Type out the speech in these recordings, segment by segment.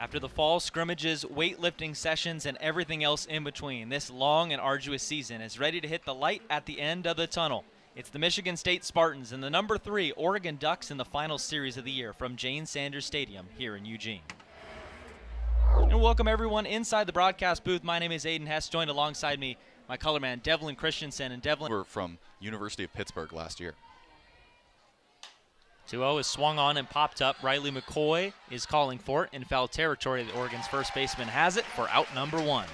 After the fall scrimmages, weightlifting sessions, and everything else in between, this long and arduous season is ready to hit the light at the end of the tunnel. It's the Michigan State Spartans and the number 3 Oregon Ducks in the final series of the year from Jane Sanders Stadium here in Eugene. And welcome everyone inside the broadcast booth. My name is Aiden Hess, joined alongside me my color man Devlin Christensen. And Devlin, we're from University of Pittsburgh last year. 2-0 is swung on and popped up. Riley McCoy is calling for it in foul territory. The Oregon's first baseman has it for out number 1.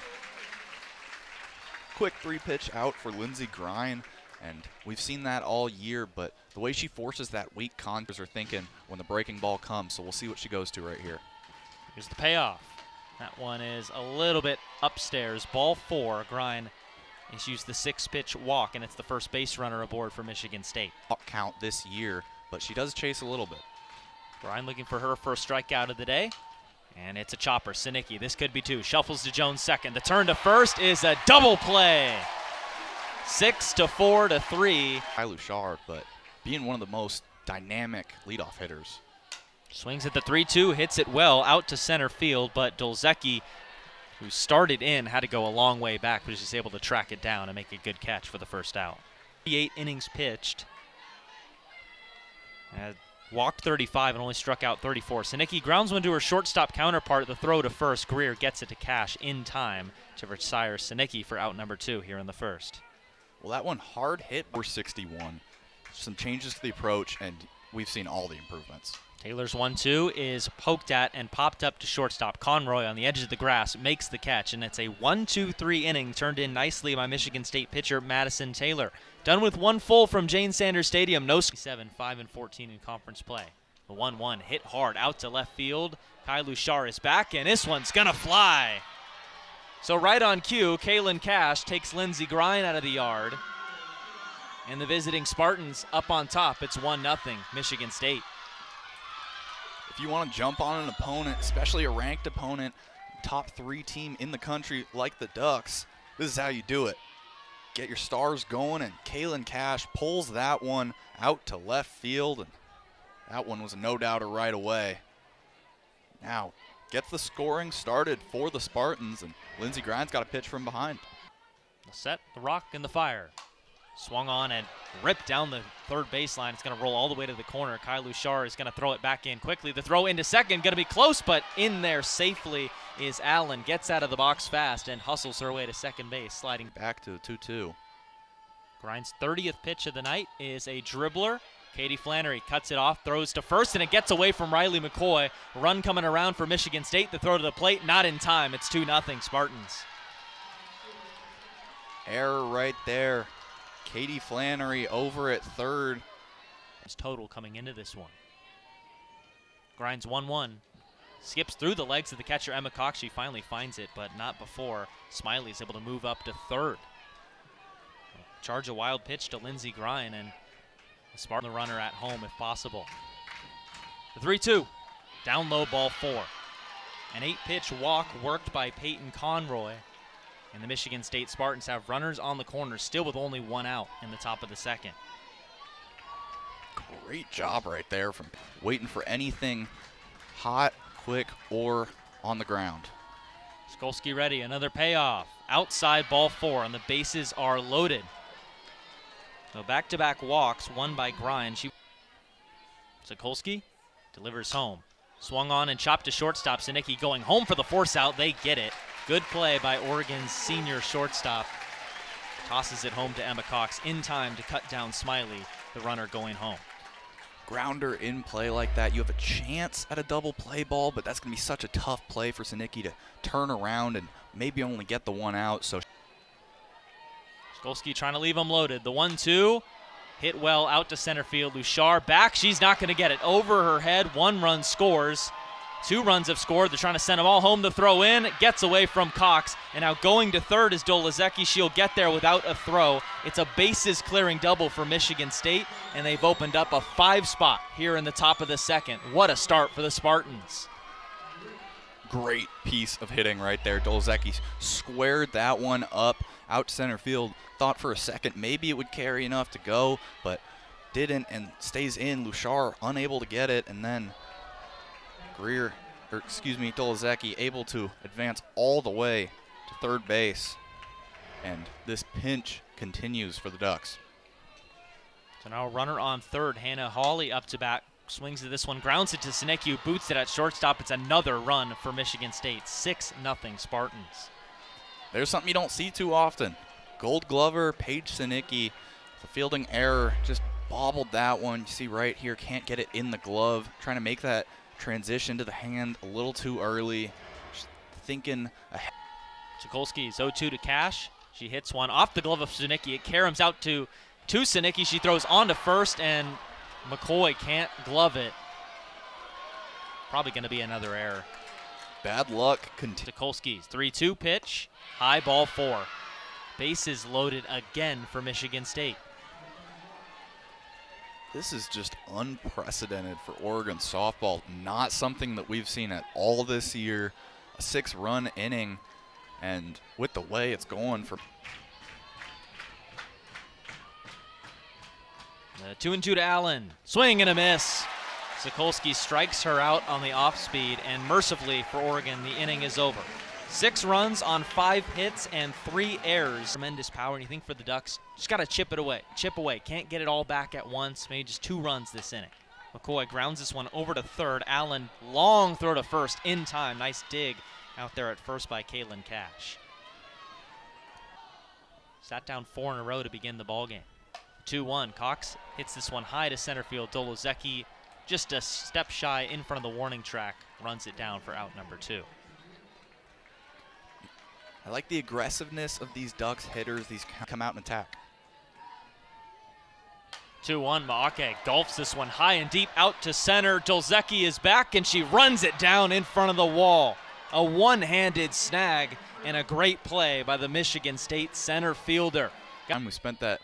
Quick 3-pitch out for Lindsey Grine, and we've seen that all year, but the way she forces that weak contact, are thinking when the breaking ball comes, so we'll see what she goes to right here. Here's the payoff. That one is a little bit upstairs. Ball 4. Grine issues the 6-pitch walk, and it's the first base runner aboard for Michigan State. Count this year, but she does chase a little bit. Grine looking for her first strikeout of the day. And it's a chopper. Sinicki, this could be 2. Shuffles to Jones second. The turn to first is a double play. 6-4 to 3. Kyle Luchar, but being one of the most dynamic leadoff hitters. Swings at the 3-2, hits it well out to center field, but Dolzecki, who started in, had to go a long way back, but was just able to track it down and make a good catch for the first out. 8 innings pitched. Walked 35 and only struck out 34. Sinicki grounds one to her shortstop counterpart. The throw to first. Greer gets it to Cash in time to retire Sinicki for out number 2 here in the first. Well, that one hard hit for 61. Some changes to the approach, and we've seen all the improvements. Taylor's 1-2 is poked at and popped up to shortstop. Conroy on the edge of the grass makes the catch, and it's a 1-2-3 inning turned in nicely by Michigan State pitcher Madison Taylor. Done with 1 full from Jane Sanders Stadium. No 7, 5-14 in conference play. The 1-1 hit hard out to left field. Kyle Luchar is back, and this one's gonna fly. So right on cue, Kaylin Cash takes Lindsey Grine out of the yard, and the visiting Spartans up on top. It's 1-0 Michigan State. If you want to jump on an opponent, especially a ranked opponent, top 3 team in the country like the Ducks, this is how you do it. Get your stars going, and Kaylin Cash pulls that one out to left field, and that one was a no-doubter right away. Now, gets the scoring started for the Spartans, and Lindsey Grine's got a pitch from behind. The set, the rock, and the fire. Swung on and ripped down the third baseline. It's going to roll all the way to the corner. Kyle Luchar is going to throw it back in quickly. The throw into second, going to be close, but in there safely is Allen. Gets out of the box fast and hustles her way to second base, sliding back to the 2-2. Grine's 30th pitch of the night is a dribbler. Katie Flannery cuts it off, throws to first, and it gets away from Riley McCoy. Run coming around for Michigan State. The throw to the plate, not in time. It's 2-0 Spartans. Error right there. Katie Flannery over at third. It's total coming into this one. Grine's 1-1. Skips through the legs of the catcher, Emma Cox. She finally finds it, but not before Smiley's able to move up to third. Charge a wild pitch to Lindsey Grine, and the Spartan the runner at home if possible. The 3-2. Down low, ball 4. An 8-pitch walk worked by Peyton Conroy. And the Michigan State Spartans have runners on the corner, still with only 1 out in the top of the second. Great job right there from waiting for anything hot, quick, or on the ground. Skolsky ready, another payoff. Outside, ball 4, and the bases are loaded. So back-to-back walks, one by Grine. Sokolsky delivers home. Swung on and chopped to shortstop. Sinicki going home for the force out. They get it. Good play by Oregon's senior shortstop. Tosses it home to Emma Cox in time to cut down Smiley, the runner going home. Grounder in play like that, you have a chance at a double play ball, but that's going to be such a tough play for Sinicki to turn around and maybe only get the 1 out. So Skolsky trying to leave him loaded. The 1-2 hit well out to center field. Luchar back. She's not going to get it. Over her head. 1 run scores. 2 runs have scored. They're trying to send them all home. The throw in gets away from Cox. And now going to third is Dolazecki. She'll get there without a throw. It's a bases clearing double for Michigan State, and they've opened up a 5 spot here in the top of the second. What a start for the Spartans. Great piece of hitting right there. Dolazecki squared that one up out to center field. Thought for a second maybe it would carry enough to go, but didn't, and stays in. Luchar unable to get it, and then Greer Dolezecki able to advance all the way to third base. And this pinch continues for the Ducks. So now a runner on third. Hannah Hawley up to bat. Swings to this one, grounds it to Sinicki, who boots it at shortstop. It's another run for Michigan State. 6-0 Spartans. There's something you don't see too often. Gold Glover, Paige Sinicki, the fielding error, just bobbled that one. You see right here, can't get it in the glove. Trying to make that transition to the hand a little too early. Just thinking ahead. Sokolski's 0-2 to Cash. She hits one off the glove of Sinicki. It caroms out to Sinicki. She throws on to first, and McCoy can't glove it. Probably going to be another error. Bad luck. Sokolski's 3-2 pitch. High ball 4. Bases loaded again for Michigan State. This is just unprecedented for Oregon softball. Not something that we've seen at all this year. A 6-run inning, and with the way it's going for 2-2 to Allen. Swing and a miss. Sokolski strikes her out on the off speed, and mercifully for Oregon, the inning is over. 6 runs on 5 hits and 3 errors. Tremendous power, and you think for the Ducks, just got to chip it away. Chip away. Can't get it all back at once. Maybe just 2 runs this inning. McCoy grounds this one over to third. Allen, long throw to first in time. Nice dig out there at first by Caitlin Cash. Sat down 4 in a row to begin the ballgame. 2-1. Cox hits this one high to center field. Dolezecki just a step shy in front of the warning track. Runs it down for out number 2. I like the aggressiveness of these Ducks hitters. These come out and attack. 2-1. Maake golfs this one high and deep out to center. Dolezecki is back, and she runs it down in front of the wall. A one-handed snag and a great play by the Michigan State center fielder. We spent that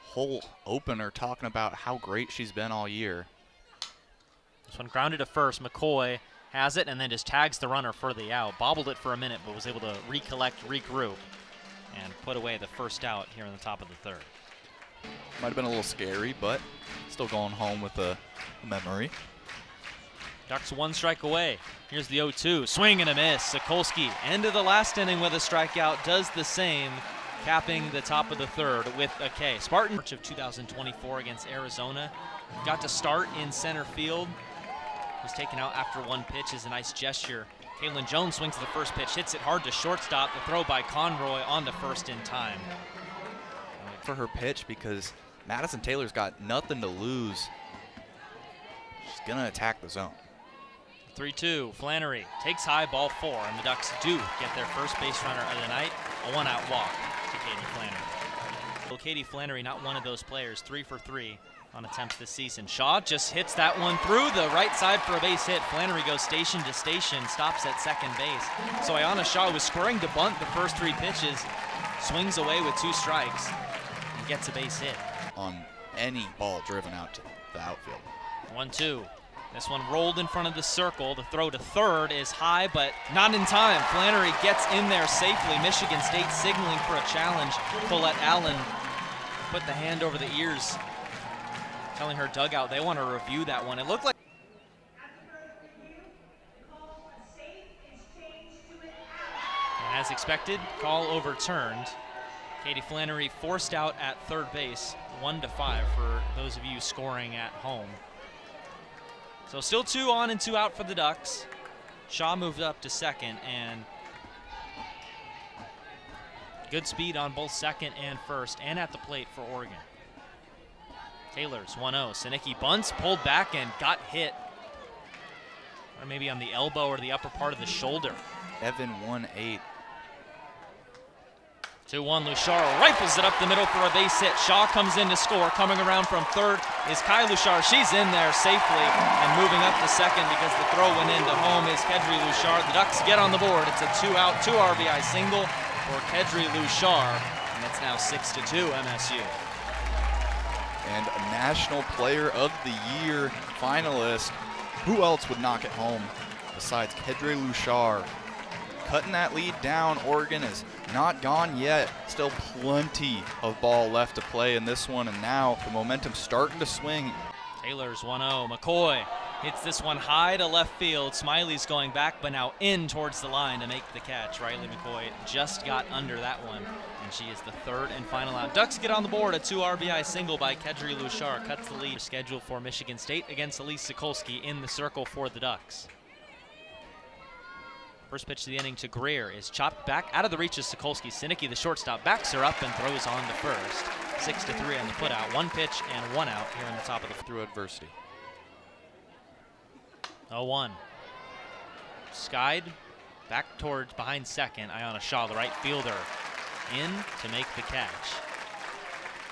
whole opener talking about how great she's been all year. This one grounded to first. McCoy has it and then just tags the runner for the out. Bobbled it for a minute, but was able to recollect, regroup, and put away the first out here in the top of the third. Might have been a little scary, but still going home with a memory. Ducks 1 strike away. Here's the 0-2. Swing and a miss. Sokolski, end of the last inning with a strikeout, does the same, capping the top of the third with a K. Spartan March of 2024 against Arizona. Got to start in center field. Was taken out after 1 pitch is a nice gesture. Caitlin Jones swings to the first pitch, hits it hard to shortstop. The throw by Conroy on to first in time. For her pitch, because Madison Taylor's got nothing to lose. She's going to attack the zone. 3-2. Flannery takes high, ball 4, and the Ducks do get their first base runner of the night. A 1-out walk to Katie Flannery. Well, Katie Flannery, not one of those players, 3 for 3 on attempts this season. Shaw just hits that one through the right side for a base hit. Flannery goes station to station, stops at second base. So Ayanna Shaw was scoring to bunt the first 3 pitches, swings away with 2 strikes, and gets a base hit. On any ball driven out to the outfield. 1-2. This one rolled in front of the circle. The throw to third is high, but not in time. Flannery gets in there safely. Michigan State signaling for a challenge. Colette Allen put the hand over the ears, telling her dugout they want to review that one. It looked like and as expected, call overturned. Katie Flannery forced out at third base, 1-5 for those of you scoring at home. So still 2 on and 2 out for the Ducks. Shaw moved up to second, and good speed on both second and first, and at the plate for Oregon. Taylor's 1-0. Sinicki bunts, pulled back, and got hit. Or maybe on the elbow or the upper part of the shoulder. Evan 1-8. 2-1, Luchar rifles it up the middle for a base hit. Shaw comes in to score. Coming around from third is Kai Luchar. She's in there safely and moving up to second because the throw went into home is Kedri Luchar. The Ducks get on the board. It's a 2-out, 2 RBI single for Kedri Luchar, and it's now 6-2 MSU. And a National Player of the Year finalist. Who else would knock it home besides Kedri Luchar? Cutting that lead down. Oregon is not gone yet. Still plenty of ball left to play in this one, and now the momentum starting to swing. Taylor's 1-0. McCoy Hits this one high to left field. Smiley's going back, but now in towards the line to make the catch. Riley McCoy just got under that one, and she is the third and final out. Ducks get on the board. A 2 RBI single by Kedri Lushar cuts the lead. Scheduled for Michigan State against Elise Sokolsky in the circle for the Ducks. First pitch of the inning to Greer is chopped back out of the reach of Sokolsky. Sinicki, the shortstop, backs her up and throws on to first. 6-3 on the putout. One pitch and one out here in the top of the Through adversity. 0-1. Skied back towards behind second. Ayana Shaw, the right fielder, in to make the catch.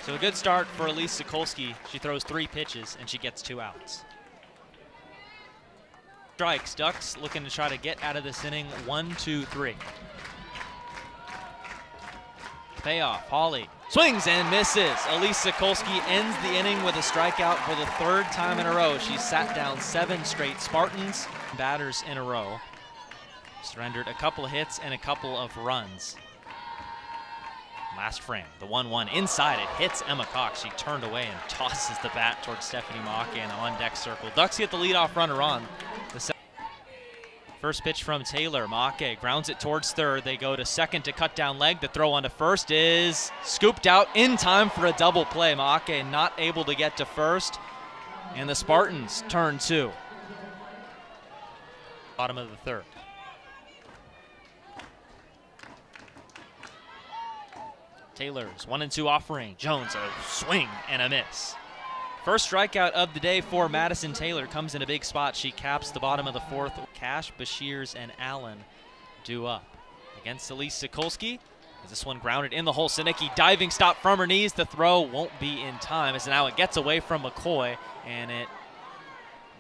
So a good start for Elise Sokolsky. She throws 3 pitches and she gets 2 outs. Strikes. Ducks looking to try to get out of this inning. 1-2-3. Payoff. Hawley swings and misses. Elise Sokolsky ends the inning with a strikeout for the 3rd time in a row. She sat down 7 straight Spartans batters in a row. Surrendered a couple of hits and a couple of runs. Last frame, the 1-1 inside. It hits Emma Cox. She turned away and tosses the bat towards Stephanie Maake in the on-deck circle. Ducks get the leadoff runner on. First pitch from Taylor. Maake grounds it towards third. They go to second to cut down leg. The throw onto first is scooped out in time for a double play. Maake not able to get to first. And the Spartans turn 2. Bottom of the 3rd. Taylor's 1-2 offering. Jones, a swing and a miss. First strikeout of the day for Madison Taylor comes in a big spot. She caps the bottom of the 4th. Cash, Bashirs, and Allen due up. Against Elise Sokolsky. As this one grounded in the hole. Sinicki diving stop from her knees. The throw won't be in time as now it gets away from McCoy and it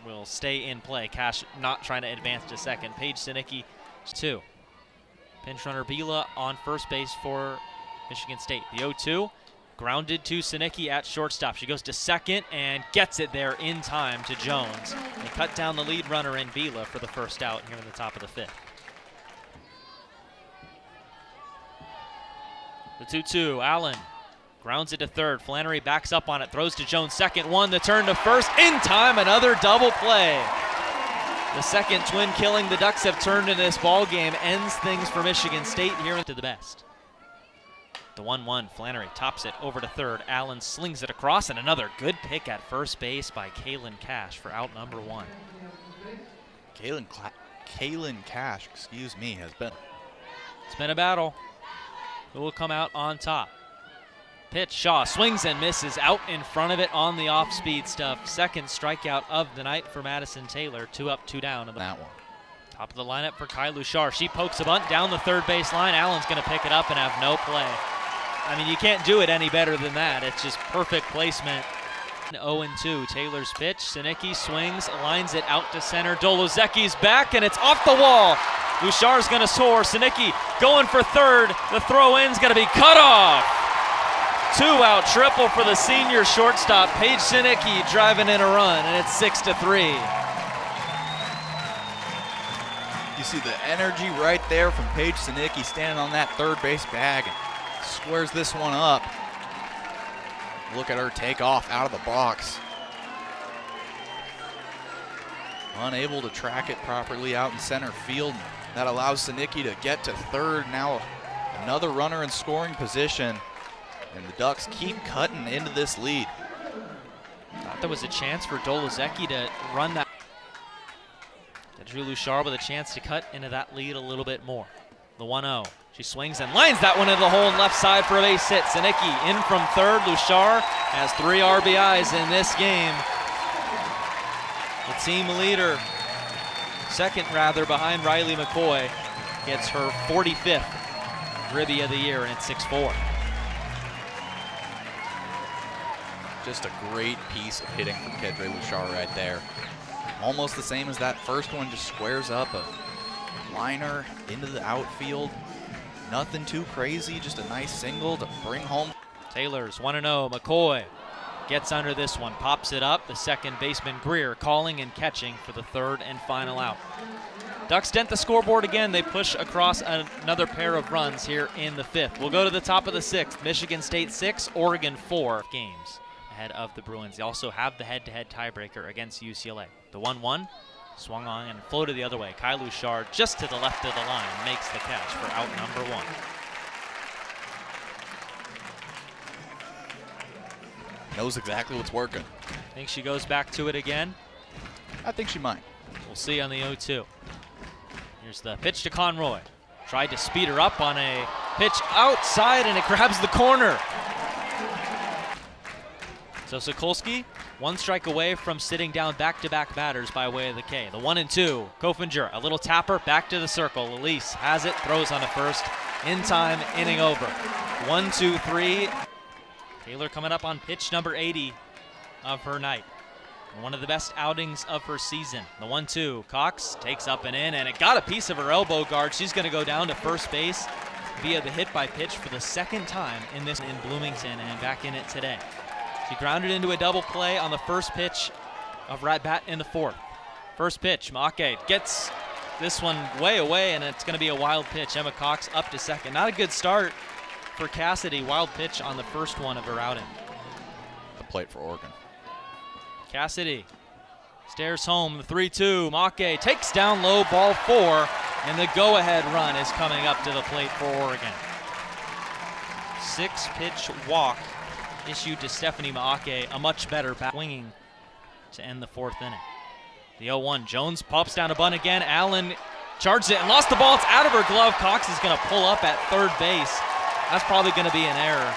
will stay in play. Cash not trying to advance to second. Paige Sinicki 2. Pinch runner Bila on first base for Michigan State. The 0-2. Grounded to Sinicki at shortstop. She goes to second and gets it there in time to Jones. They cut down the lead runner in Bila for the first out here in the top of the 5th. The 2-2, Allen grounds it to third. Flannery backs up on it, throws to Jones. Second one, the turn to first. In time, another double play. The second twin killing the Ducks have turned in this ball game ends things for Michigan State here to the best. The 1-1, Flannery tops it over to third. Allen slings it across, and another good pick at first base by Kaylin Cash for out number 1. Kaylin Cash, excuse me, has been. It's been a battle. Who will come out on top? Pitch, Shaw swings and misses out in front of it on the off-speed stuff. Second strikeout of the night for Madison Taylor. 2 up, 2 down. That one. Top of the lineup for Kai Lushar. She pokes a bunt down the third base line. Allen's going to pick it up and have no play. I mean, you can't do it any better than that. It's just perfect placement. 0-2, Taylor's pitch. Sinicki swings, lines it out to center. Dolozecki's back, and it's off the wall. Lushar's going to soar. Sinicki going for third. The throw-in's going to be cut off. 2-out triple for the senior shortstop. Paige Sinicki driving in a run, and it's 6-3. You see the energy right there from Paige Sinicki standing on that third base bag. Squares this one up. Look at her take off out of the box. Unable to track it properly out in center field. That allows Sinicki to get to third. Now another runner in scoring position. And the Ducks keep cutting into this lead. Thought there was a chance for Dolozecki to run that. Drew Lushar with a chance to cut into that lead a little bit more. The 1-0. She swings and lines that one into the hole and left side for a base hit. Sinicki in from third. Lushar has 3 RBIs in this game. The team leader, second rather, behind Riley McCoy, gets her 45th Ribby of the year, and it's 6-4. Just a great piece of hitting from Kedri Lushar right there. Almost the same as that first one, just squares up a liner into the outfield. Nothing too crazy, just a nice single to bring home. Taylor's 1-0. McCoy gets under this one, pops it up. The second baseman Greer calling and catching for the third and final out. Ducks dent the scoreboard again. They push across another pair of runs here in the 5th. We'll go to the top of the 6th. Michigan State 6, Oregon 4 games ahead of the Bruins. They also have the head-to-head tiebreaker against UCLA. The 1-1 swung on and floated the other way. Kai Luchar just to the left of the line makes the catch for out number 1. Knows exactly what's working. Think she goes back to it again? I think she might. We'll see on the 0-2. Here's the pitch to Conroy. Tried to speed her up on a pitch outside, and it grabs the corner. So Sokolsky, one strike away from sitting down back-to-back batters by way of the K. The 1-2, Kofinger, a little tapper, back to the circle. Elise has it, throws on to first. In time, inning over. 1-2-3. Taylor coming up on pitch number 80 of her night. One of the best outings of her season. The 1-2, Cox takes up and in, and it got a piece of her elbow guard. She's going to go down to first base via the hit by pitch for the second time in Bloomington and back in it today. She grounded into a double play on the first pitch of right bat in the 4th. First pitch, Maake gets this one way away, and it's going to be a wild pitch. Emma Cox up to second. Not a good start for Cassidy. Wild pitch on the first one of her outing. The plate for Oregon. Cassidy stares home, the 3-2. Maake takes down low, ball 4, and the go-ahead run is coming up to the plate for Oregon. 6-pitch walk issued to Stephanie Maake, a much better bat swinging to end the 4th inning. The 0-1, Jones pops down a bunt again. Allen charged it and lost the ball. It's out of her glove. Cox is going to pull up at third base. That's probably going to be an error.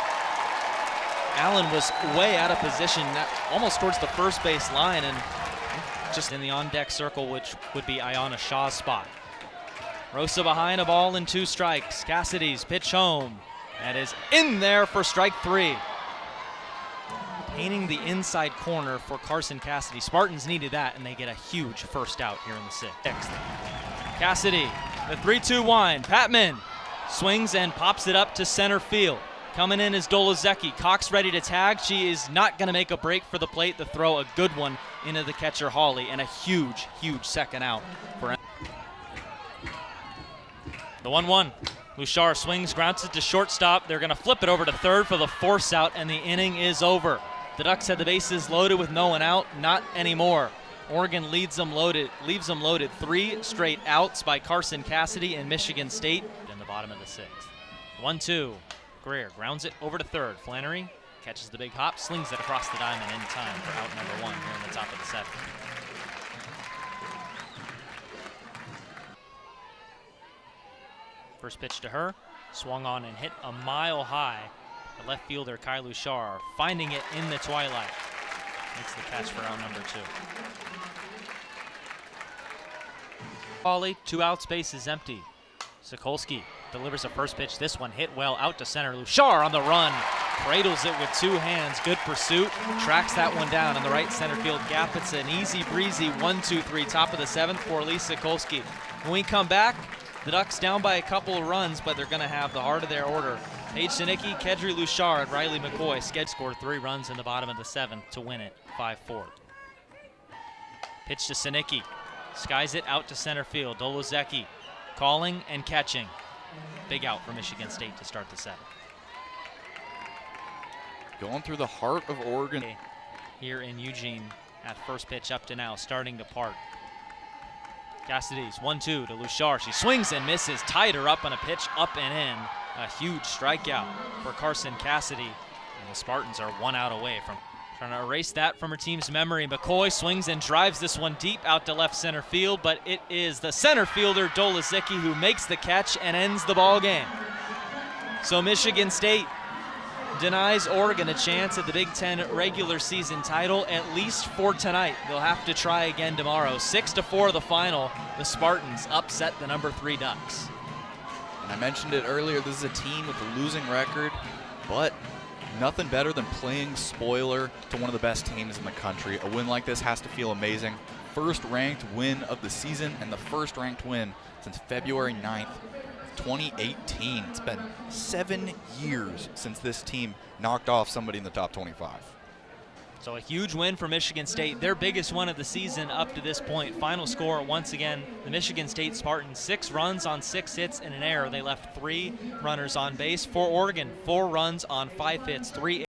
Allen was way out of position, almost towards the first base line, and just in the on-deck circle, which would be Ayana Shaw's spot. Rosa behind, a ball and 2 strikes. Cassidy's pitch home. That is in there for strike 3. Painting the inside corner for Carson Cassidy. Spartans needed that, and they get a huge first out here in the 6th. Cassidy, the 3-2 wind. Patman swings and pops it up to center field. Coming in is Dolozecki. Cox ready to tag. She is not going to make a break for the plate. The throw, a good one into the catcher Hawley, and a huge, huge second out for the 1-1. Luchar swings, grounds it to shortstop. They're going to flip it over to third for the force out, and the inning is over. The Ducks had the bases loaded with no one out. Not anymore. Oregon leaves them loaded. 3 straight outs by Carson Cassidy and Michigan State in the bottom of the 6th. 1-2. Greer grounds it over to third. Flannery catches the big hop, slings it across the diamond in time for out number 1 here in the top of the 7th. First pitch to her, swung on and hit a mile high. The left fielder, Kai Luchar, finding it in the twilight. Makes the catch for out number 2. Hawley, 2 outs, base is empty. Sokolsky delivers a first pitch. This one hit well out to center. Luchar on the run. Cradles it with 2 hands. Good pursuit. Tracks that one down in the right center field gap. It's an easy breezy 1-2-3 top of the 7th for Elise Sokolsky. When we come back, the Ducks down by a couple of runs, but they're going to have the heart of their order. Paige Sinicki, Kedri Luchar, and Riley McCoy scored 3 runs in the bottom of the 7th to win it 5-4. Pitch to Sinicki. Skies it out to center field. Dolozecki calling and catching. Big out for Michigan State to start the 7th. Going through the heart of Oregon. Here in Eugene at first pitch up to now, starting to part. Cassidy's 1-2 to Luchar. She swings and misses, tied her up on a pitch up and in. A huge strikeout for Carson Cassidy. And the Spartans are 1 out away from trying to erase that from her team's memory. McCoy swings and drives this one deep out to left center field, but it is the center fielder, Dolozecki, who makes the catch and ends the ball game. So Michigan State denies Oregon a chance at the Big Ten regular season title, at least for tonight. They'll have to try again tomorrow. 6-4 the final. The Spartans upset the number 3 Ducks. And I mentioned it earlier, this is a team with a losing record, but nothing better than playing spoiler to one of the best teams in the country. A win like this has to feel amazing. First ranked win of the season and the first ranked win since February 9th, 2018. It's been 7 years since this team knocked off somebody in the top 25. So a huge win for Michigan State, their biggest one of the season up to this point. Final score, once again, the Michigan State Spartans, 6 runs on 6 hits and an error. They left 3 runners on base. For Oregon, 4 runs on 5 hits, 3